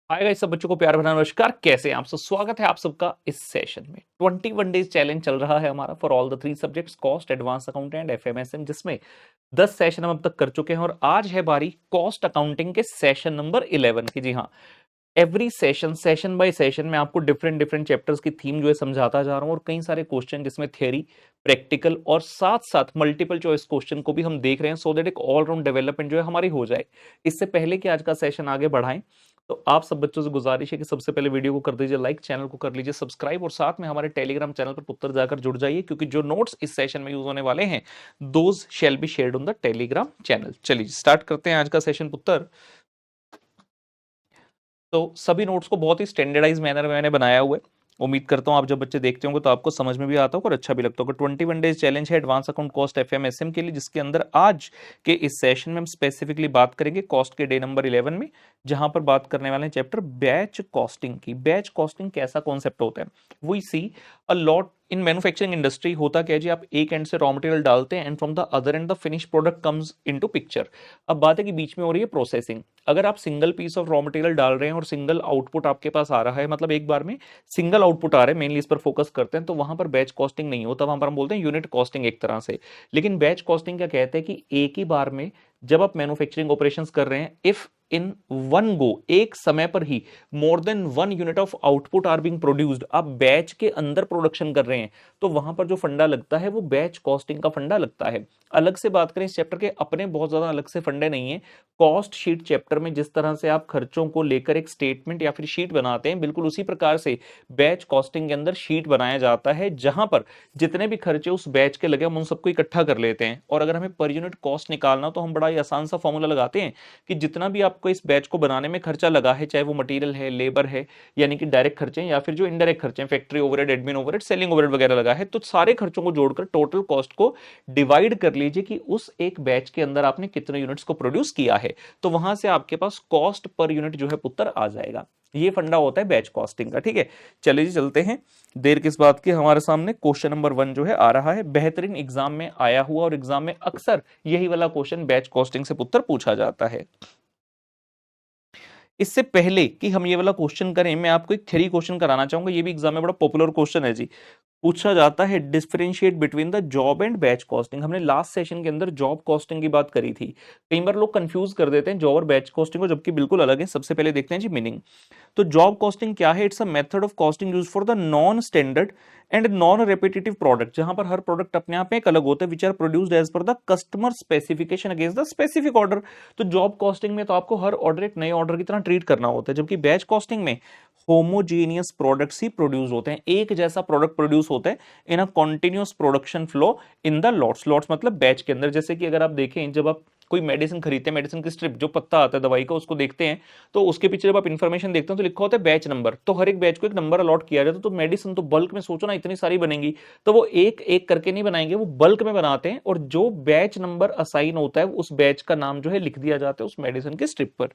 Hi guys, सब बच्चों को प्यार भरा नमस्कार। कैसे हैं आप सब? स्वागत है आप सबका इस सेशन में। 21 डेज चैलेंज चल रहा है हमारा for all the 3 subjects, cost, advance account and FMSM, जिसमें 10 सेशन हम अब तक कर चुके हैं और आज है बारी कॉस्ट अकाउंटिंग के सेशन नंबर 11 की। जी हाँ, एवरी सेशन बाय सेशन में आपको डिफरेंट डिफरेंट चैप्टर्स की थीम जो है समझाता जा रहा हूँ और कई सारे क्वेश्चन जिसमें थियरी, प्रैक्टिकल और साथ साथ मल्टीपल चॉइस क्वेश्चन को भी हम देख रहे हैं, सो दैट एक ऑलराउंड डेवलपमेंट जो है हमारी हो जाए। इससे पहले कि आज का सेशन आगे बढ़ाएं, तो आप सब बच्चों से गुजारिश है कि सबसे पहले वीडियो को कर दीजिए लाइक, चैनल को कर लीजिए सब्सक्राइब और साथ में हमारे टेलीग्राम चैनल पर पुत्र जाकर जुड़ जाइए, क्योंकि जो नोट्स इस सेशन में यूज होने वाले हैं those shall be shared on the Telegram channel. चलिए स्टार्ट करते हैं आज का सेशन पुत्र। तो सभी नोट्स को बहुत ही स्टैंडर्डाइज मैनर में मैंने बनाया हुआ है। उम्मीद करता हूं आप जब बच्चे देखते होंगे तो आपको समझ में भी आता होगा और अच्छा भी लगता होगा। 21 डेज चैलेंज है एडवांस अकाउंट कॉस्ट एफएमएसएम के लिए, जिसके अंदर आज के इस सेशन में हम स्पेसिफिकली बात करेंगे कॉस्ट के डे नंबर 11 में, जहां पर बात करने वाले हैं चैप्टर बैच कॉस्टिंग की। बैच कॉस्टिंग कैसा कॉन्सेप्ट होता है, we see a lot in manufacturing industry. होता क्या है जी, आप एक एंड से रॉ मटेरियल डालते हैं and from the other and the finish product comes into picture. अब बात है कि बीच में हो रही है प्रोसेसिंग। अगर आप single piece of raw material डाल रहे हैं और सिंगल आउटपुट आपके पास आ रहा है, मतलब एक बार में सिंगल आउटपुट आ रहा है, मेनली इस पर फोकस करते हैं, तो वहां पर बैच कॉस्टिंग नहीं होता, वहां पर हम बोलते हैं यूनिट कॉस्टिंग एक तरह से। लेकिन बैच कॉस्टिंग क्या कहते हैं कि एक ही बार में जब आप मैन्युफैक्चरिंग ऑपरेशंस कर रहे हैं, इफ इन वन गो, एक समय पर ही more than 1 unit of output are being produced, आप बैच के अंदर प्रोडक्शन कर रहे हैं, तो वहां पर जो फंडा लगता है वो बैच कॉस्टिंग का फंडा लगता है। अलग से बात करें इस चैप्टर के, अपने बहुत ज्यादा अलग से फंडे नहीं है। कॉस्ट शीट चैप्टर में जिस तरह से आप खर्चों को लेकर एक स्टेटमेंट या फिर शीट बनाते हैं, बिल्कुल उसी प्रकार से बैच कॉस्टिंग के अंदर शीट बनाया जाता है, जहां पर जितने भी खर्चे उस बैच के लगे हम उन सबको इकट्ठा कर लेते हैं। और अगर हमें पर यूनिट कॉस्ट निकालना, तो हम बड़ा ही आसान सा फॉर्मूला लगाते हैं कि जितना भी आपको इस बैच को बनाने में खर्चा लगा है, चाहे वो मटेरियल है, लेबर है, यानी कि डायरेक्ट खर्चे हैं, या फिर जो इनडायरेक्ट खर्चे हैं, factory overhead, admin overhead, selling overhead वगैरह लगा है, तो सारे खर्चों को जोड़कर टोटल कॉस्ट को डिवाइड कर लीजिए कि उस एक बैच के अंदर आपने कितने यूनिट्स को प्रोड्यूस किया है, तो वहां से आपके पास कॉस्ट पर यूनिट जो है पुत्र आ जाएगा। ये फंडा होता है बैच कॉस्टिंग का। ठीक है, चलिए जी चलते हैं, देर किस बात की। हमारे सामने क्वेश्चन नंबर 1 जो है आ रहा है, बेहतरीन एग्जाम में आया हुआ, और एग्जाम में अक्सर यही वाला क्वेश्चन बैच कॉस्टिंग से पुत्र पूछा जाता है। इससे पहले कि हम ये वाला क्वेश्चन करें, मैं आपको एक थ्योरी क्वेश्चन कराना चाहूंगा। ये भी एग्जाम में बड़ा पॉपुलर क्वेश्चन है जी। पूछा जाता है differentiate between the job and batch costing. हमने लास्ट सेशन के अंदर जॉब कॉस्टिंग की बात करी थी। कई बार लोग कंफ्यूज कर देते हैं जॉब और बैच कॉस्टिंग को, जबकि बिल्कुल अलग है। सबसे पहले देखते हैं जी मीनिंग। तो जॉब कॉस्टिंग क्या है? It's a method of costing use for the non standard and non repetitive product, जहां पर हर प्रोडक्ट अपने आप में एक अलग होता है, which are produced as per the customer specification against the specific order. तो जॉब कॉस्टिंग में तो आपको हर ऑर्डर एक नए ऑर्डर की तरह ट्रीट करना होता है, जबकि बैच कॉस्टिंग में होमोजीनियस प्रोडक्ट्स ही प्रोड्यूस होते हैं, एक जैसा प्रोडक्ट प्रोड्यूस होता है in a continuous production flow in the lots. Lots मतलब बैच के अंदर। जैसे कि अगर आप देखें, जब आप कोई मेडिसिन खरीदते हैं, मेडिसिन की स्ट्रिप, जो पत्ता आता है दवाई का, उसको देखते हैं, तो उसके पीछे जब आप इन्फॉर्मेशन देखते हैं तो लिखा होता है बैच नंबर। तो हर एक बैच को एक नंबर अलॉट किया जाता है। तो मेडिसिन तो बल्क में, सोचो ना, इतनी सारी बनेंगी, तो वो एक एक करके नहीं बनाएंगे, वो बल्क में बनाते हैं, और जो बैच नंबर असाइन होता है उस बैच का नाम जो है लिख दिया जाता है उस मेडिसिन के स्ट्रिप पर।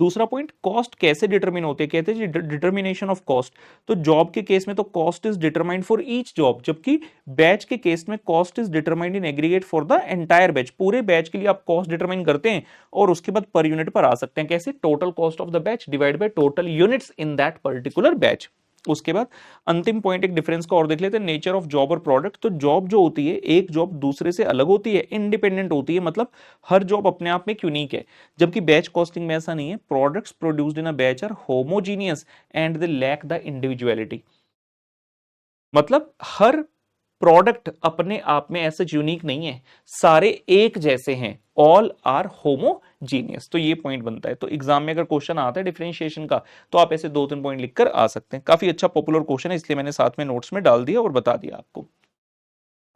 दूसरा पॉइंट, कॉस्ट कैसे डिटरमिन होती है? कहते हैं डिटर्मिनेशन ऑफ कॉस्ट। तो जॉब के केस में तो cost is determined for each job, जबकि बैच के केस में cost is determined in aggregate for the entire batch. पूरे बैच के लिए आप कॉस्ट डिटरमाइन करते हैं और उसके बाद पर यूनिट पर आ सकते हैं। कैसे? Total cost of the batch divide by total units in that particular batch. उसके बाद अंतिम पॉइंट, एक डिफरेंस को और देख लेते हैं, नेचर ऑफ जॉब और प्रोडक्ट। तो जॉब जो होती है, एक जॉब दूसरे से अलग होती है, इंडिपेंडेंट होती है, मतलब हर जॉब अपने आप में एक यूनिक है। जबकि बैच कॉस्टिंग में ऐसा नहीं है। Products produced in a batch are homogeneous and they lack the individuality. मतलब हर प्रोडक्ट अपने आप में ऐसे यूनिक नहीं है, सारे एक जैसे हैं, ऑल आर होमोजीनियस। तो ये पॉइंट बनता है। तो एग्जाम में अगर क्वेश्चन आता है डिफरेंशिएशन का, तो आप ऐसे 2-3 पॉइंट लिखकर आ सकते हैं। काफी अच्छा पॉपुलर क्वेश्चन है, इसलिए मैंने साथ में नोट्स में डाल दिया और बता दिया आपको।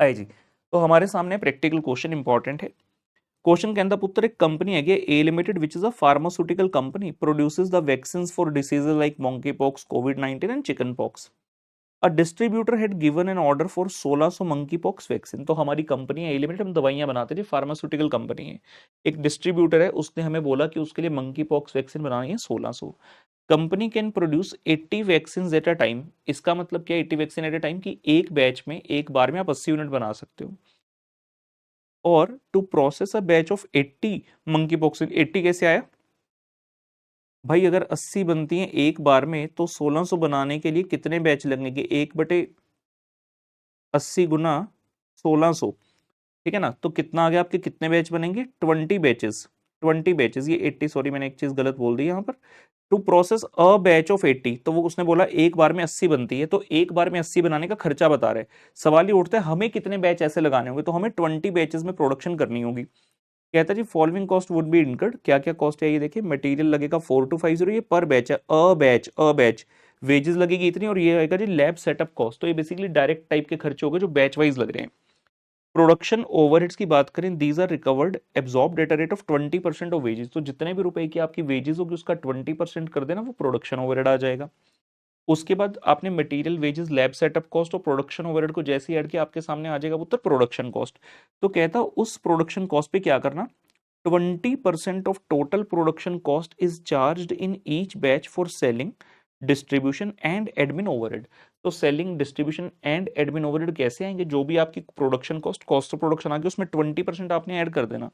आए जी, तो हमारे सामने प्रैक्टिकल क्वेश्चन इंपॉर्टेंट है। क्वेश्चन के अंदर पुत्र, एक कंपनी है A limited which is a pharmaceutical company produces the vaccine for diseases like monkeypox, कोविड-19 and chickenpox. A distributor had given an order for 1600 monkeypox vaccine. तो हमारी company है A limited, हम दवाइयां बनाते थे, pharmaceutical company है। एक डिस्ट्रीब्यूटर है, उसने हमें बोला कि उसके लिए मंकी पॉक्स वैक्सीन बनानी है 1600। Company can produce 80 vaccine at a time. इसका मतलब क्या है 80 वैक्सीन एट अ टाइम? की एक बैच में, एक बार में आप 80 यूनिट बना सकते हो। और to process a batch of 80 monkeypox, 80 कैसे आया? भाई अगर 80 बनती हैं एक बार में तो 1600 बनाने के लिए कितने बैच लगेंगे? 1/80 गुना 1600, ठीक है ना? तो कितना आ गया आपके, कितने बैच बनेंगे? 20 बैचेस। 20 बैचेस, ये 80, सॉरी मैंने एक चीज गलत बोल दी यहाँ पर। To process a batch of 80, तो वो उसने बोला एक बार में 80 बनती है, तो एक बार में 80 बनाने का खर्चा बता रहे। सवाल ये उठता है हमें कितने बैच ऐसे लगाने होंगे, तो हमें 20 बैचेस में प्रोडक्शन करनी होगी। कहता है जी following cost would be incurred, क्या क्या कॉस्ट है ये देखिए। मटेरियल लगेगा 4250, ये पर बैच है, अ बैच। वेजेस लगेगी इतनी, और ये आएगा जी लैब सेटअप कॉस्ट। तो ये बेसिकली डायरेक्ट टाइप के खर्चे हो गए जो बैच वाइज लग रहे हैं। प्रोडक्शन ओवरहेड्स की बात करें, these are recovered absorbed at a rate of 20% of wages. तो जितने भी रुपए की आपकी वेजेस होगी उसका 20% कर देना, वो प्रोडक्शन ओवरहेड आ जाएगा। उसके बाद आपने material, wages, lab setup cost और प्रोडक्शन ओवरहेड को जैसे ऐड किया आपके सामने आ जाएगा उत्तर प्रोडक्शन कॉस्ट। तो कहता उस प्रोडक्शन कॉस्ट पे क्या करना, 20% of total production cost is charged in each batch for selling, distribution and admin overhead। तो selling, distribution and admin overhead कैसे आएंगे? जो भी आपकी production cost, cost of production आ गई, उसमें 20% आपने ऐड कर देना।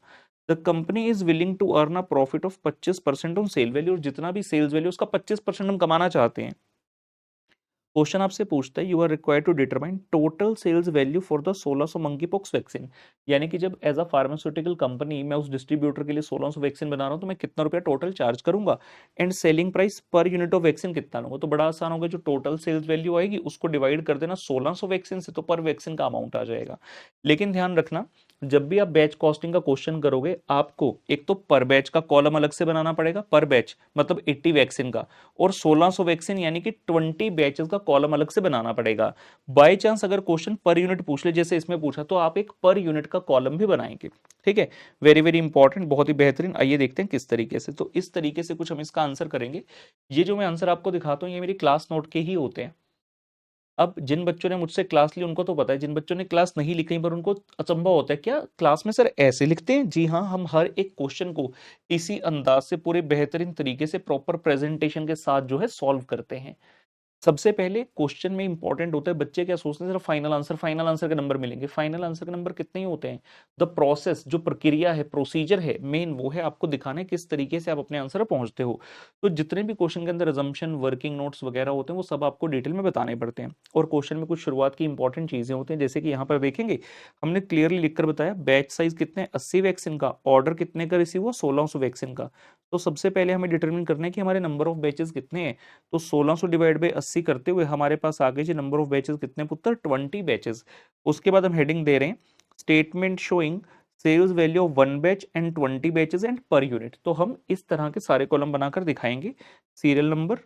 The company is willing to earn a profit of 25% on sale value, और जितना भी सेल्स वैल्यू उसका 25% हम कमाना चाहते हैं। क्वेश्चन आपसे पूछता है you are required to determine total sales value for the 1600 monkeypox vaccine. यानी कि जब एज अ फार्मास्यूटिकल कंपनी मैं उस डिस्ट्रीब्यूटर के लिए 1600 वैक्सीन बना रहा हूं तो मैं कितना रुपया टोटल चार्ज करूंगा, and selling price per unit of vaccine कितना लूंगा। तो बड़ा आसान होगा, जो टोटल सेल्स वैल्यू आएगी उसको डिवाइड कर देना 1600 वैक्सीन से, तो पर वैक्सीन का अमाउंट आ जाएगा। लेकिन ध्यान रखना, जब भी आप बैच कॉस्टिंग का क्वेश्चन करोगे आपको एक तो पर बैच का कॉलम अलग से बनाना पड़ेगा, पर बैच मतलब 80 वैक्सीन का, और 1600 वैक्सीन यानी कि 20 बैचेस का कॉलम अलग से बनाना पड़ेगा। बाय चांस अगर क्वेश्चन पर यूनिट पूछ ले जैसे इसमें पूछा, तो आप एक पर यूनिट का कॉलम भी बनाएंगे। ठीक है, वेरी वेरी इंपॉर्टेंट, बहुत ही बेहतरीन। आइए देखते हैं किस तरीके से। तो इस तरीके से कुछ हम इसका आंसर करेंगे। ये जो मैं आंसर आपको दिखाता हूं ये मेरी क्लास नोट के ही होते हैं। अब जिन बच्चों ने मुझसे क्लास ली उनको तो पता है, जिन बच्चों ने क्लास नहीं ली कहीं पर उनको अचंभा होता है, क्या क्लास में सर ऐसे लिखते हैं? जी हाँ, हम हर एक क्वेश्चन को इसी अंदाज से पूरे बेहतरीन तरीके से प्रॉपर प्रेजेंटेशन के साथ जो है सॉल्व करते हैं। सबसे पहले क्वेश्चन में इंपॉर्टेंट होता है, बच्चे क्या सोचते हैं सिर्फ फाइनल आंसर के नंबर मिलेंगे। फाइनल आंसर के नंबर कितने ही होते हैं? द प्रोसेस, जो प्रक्रिया है, प्रोसीजर है मेन, वो है आपको दिखाना है किस तरीके से आप अपने आंसर पर पहुंचते हो। तो जितने भी क्वेश्चन के अंदर अजम्पशन, वर्किंग नोट्स वगैरह होते हैं वो सब आपको डिटेल में बताने पड़ते हैं। और क्वेश्चन में कुछ शुरुआत की इंपॉर्टेंट चीजें होती हैं, जैसे कि यहाँ पर देखेंगे हमने क्लियरली लिखकर बताया बैच साइज कितने, 80 वैक्सीन का, ऑर्डर कितने का रिसीव हुआ, 1600 वैक्सीन का। तो सबसे पहले हमें डिटरमिन करना है कि हमारे नंबर ऑफ बैचेस कितने हैं। तो 1600 डिवाइड बाई 80 करते हुए हमारे पास आ गए जी नंबर ऑफ बैचेस कितने पुत्र, 20 बैचेस। उसके बाद हम हेडिंग दे रहे हैं statement showing sales value of 1 batch and 20 batches and per unit. तो हम इस तरह के सारे कॉलम बनाकर दिखाएंगे, serial number,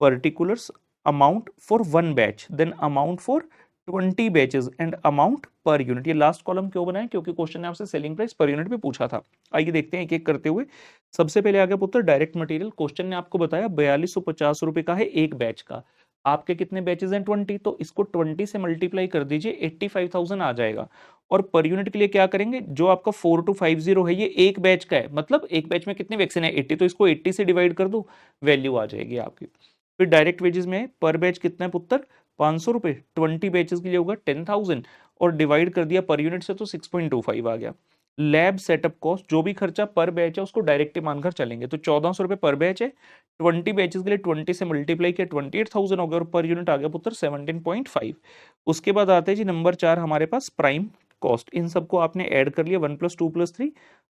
particulars, amount for 1 batch, then amount for 20 batches and amount per unit. ये लास्ट कॉलम क्यों बनाए? क्योंकि क्वेश्चन ने आपसे सेलिंग प्राइस पर यूनिट भी पूछा था। आइए देखते हैं एक एक करते हुए। सबसे पहले आ गया पुत्र डायरेक्ट मटेरियल। क्वेश्चन ने आपको बताया 4250 रुपए का है एक बैच का, आपके कितने बैचेस हैं, 20, तो इसको 20 से मल्टीप्लाई कर दीजिए, 85,000 आ जाएगा। और पर यूनिट के लिए क्या करेंगे, जो आपका 4250 है ये एक बैच का है, मतलब एक बैच में कितने वैक्सीन है, 80, तो इसको 80 से डिवाइड कर दो, वैल्यू आ जाएगी आपकी। फिर डायरेक्ट वेजेस में पर बैच कितना है पुत्र, 500 रुपए, 20 बैचेस के लिए होगा 10,000, और डिवाइड कर दिया पर यूनिट से तो 6.25 आ गया। लैब सेटअप कॉस्ट, जो भी खर्चा पर बैच है उसको डायरेक्ट ही मानकर चलेंगे, तो 1400 रुपए पर बैच है, 20 बैचेस के लिए 20 से मल्टीप्लाई किया 28,000 हो गया, और पर यूनिट आ गया पुत्र 17.5। उसके बाद आते हैं जी नंबर 4 हमारे पास प्राइम कॉस्ट। इन सबको आपने ऐड कर लिया 1 + 2 + 3,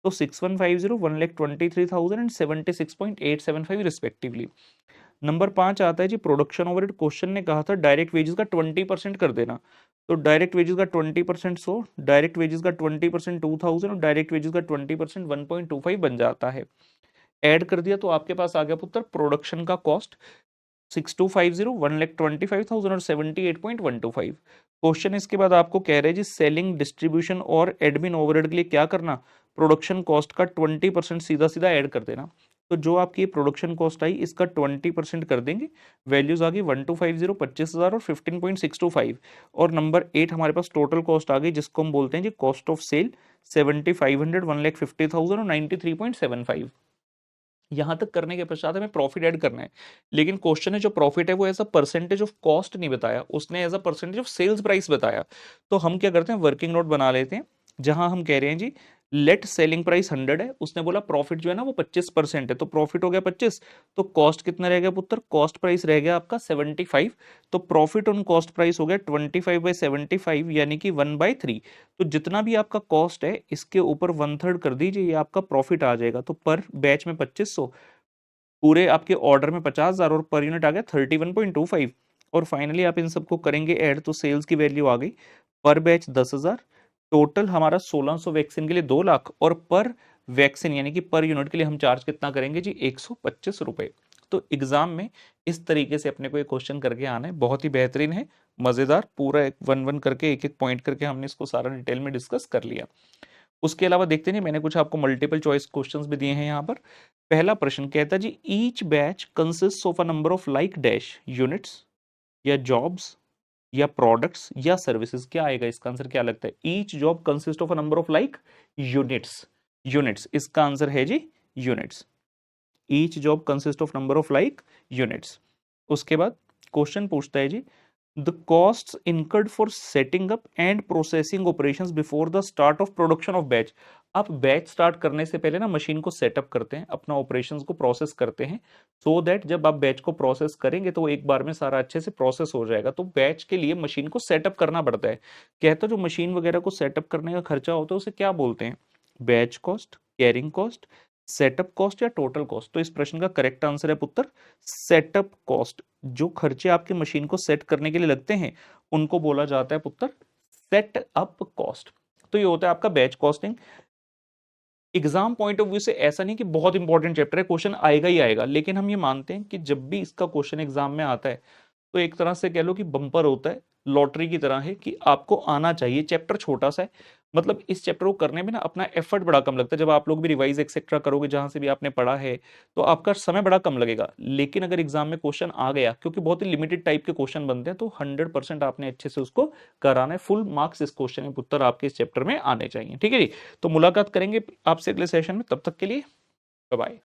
तो 6150, 1,23,000 एंड 76.875 रिस्पेक्टिवली। नंबर 5 आता है जी प्रोडक्शन ओवरहेड। क्वेश्चन ने कहा था डायरेक्ट वेजेस का 20% कर देना, तो डायरेक्ट वेजेस का 20% 100, डायरेक्ट वेजेस का 20% 2000, और डायरेक्ट वेजेस का 20% 1.25 बन जाता है। ऐड कर दिया तो आपके पास आ गया पुत्र प्रोडक्शन का कॉस्ट 6250, 1,25,000 और 78.125। क्वेश्चन इसके बाद आपको कह रहे हैं जी सेलिंग, डिस्ट्रीब्यूशन और एडमिन ओवरहेड के लिए क्या करना, प्रोडक्शन कॉस्ट का 20% सीधा सीधा ऐड कर देना। तो जो आपकी प्रोडक्शन कॉस्ट आई इसका 20% कर देंगे, वैल्यूज आ गई 1250, 25,000 और 15.625। और नंबर 8 हमारे पास टोटल कॉस्ट आ गई जिसको हम बोलते हैं जी कॉस्ट ऑफ सेल, 7500, 1,50,000 और 93.75। यहां तक करने के पश्चात हमें प्रॉफिट ऐड करना है, लेकिन क्वेश्चन है जो प्रॉफिट है वो as a percentage of cost नहीं बताया, उसने as a percentage of sales price बताया। तो हम क्या करते हैं वर्किंग नोट बना लेते हैं, जहां हम कह रहे हैं जी लेट सेलिंग प्राइस 100 है, उसने बोला प्रॉफिट जो है ना वो 25% है, तो प्रॉफिट हो गया 25, तो कॉस्ट कितना रह गया पुत्र, कॉस्ट प्राइस रह गया आपका 75, तो प्रॉफिट ऑन कॉस्ट प्राइस हो गया 25/75 यानी कि 1/3। तो जितना भी आपका कॉस्ट है इसके ऊपर 1/3 कर दीजिए, ये आपका प्रॉफिट आ जाएगा। तो पर बैच में 2500, पूरे आपके ऑर्डर में 50,000 और पर यूनिट आ गया 31.25। और फाइनली आप इन सबको करेंगे ऐड तो सेल्स की वैल्यू आ गई पर बैच 10,000, टोटल हमारा 1600 वैक्सीन के लिए 2 लाख, और पर वैक्सीन यानी कि पर यूनिट के लिए हम चार्ज कितना करेंगे जी, 125 रुपए। तो एग्जाम में इस तरीके से अपने को ये क्वेश्चन करके आना है, बहुत ही बेहतरीन है, मजेदार, पूरा एक वन वन करके एक एक पॉइंट करके हमने इसको सारा डिटेल में डिस्कस कर लिया। उसके अलावा देखते नहीं, मैंने कुछ आपको मल्टीपल चॉइस क्वेश्चंस भी दिए हैं यहाँ पर। पहला प्रश्न कहता है जी, each batch consist of a number of like dash units या जॉब्स या प्रोडक्ट्स या सर्विसेज, क्या आएगा इसका आंसर, क्या लगता है? Each job consist of a number of like units, units इसका आंसर है जी units. Each job consist of number of like units. उसके बाद क्वेश्चन पूछता है जी, the cost incurred for setting up and processing operations before the start of production of batch. आप batch start करने से पहले ना मशीन को सेटअप करते हैं, अपना ऑपरेशंस को प्रोसेस करते हैं, सो दैट जब आप बैच को प्रोसेस करेंगे तो एक बार में सारा अच्छे से प्रोसेस हो जाएगा। तो बैच के लिए मशीन को सेटअप करना पड़ता है। कहते जो मशीन वगैरह को सेटअप करने का खर्चा होता है उसे क्या बोलते हैं? Batch cost, carrying cost, setup cost या टोटल कॉस्ट? तो इस प्रश्न का करेक्ट आंसर है पुत्र सेटअप कॉस्ट। जो खर्चे आपके मशीन को सेट करने के लिए लगते हैं उनको बोला जाता है पुत्र सेटअप कॉस्ट। तो ये होता है आपका batch costing. Exam point of view से ऐसा नहीं कि बहुत इंपॉर्टेंट चैप्टर है, क्वेश्चन आएगा ही आएगा, लेकिन हम ये मानते हैं कि जब भी इसका क्वेश्चन एग्जाम में आता है तो एक तरह से कह लो कि बम्पर होता है, लॉटरी की तरह है कि आपको आना चाहिए। चैप्टर छोटा सा है, मतलब इस चैप्टर को करने में ना अपना एफर्ट बड़ा कम लगता है। जब आप लोग भी रिवाइज एक्सेट्रा करोगे जहां से भी आपने पढ़ा है तो आपका समय बड़ा कम लगेगा, लेकिन अगर एग्जाम में क्वेश्चन आ गया, क्योंकि बहुत ही लिमिटेड टाइप के क्वेश्चन बनते हैं, तो 100% आपने अच्छे से उसको कराना है। फुल मार्क्स इस क्वेश्चन में उत्तर आपके इस चैप्टर में आने चाहिए। ठीक है जी, तो मुलाकात करेंगे आपसे अगले सेशन में, तब तक के लिए बाय बाय।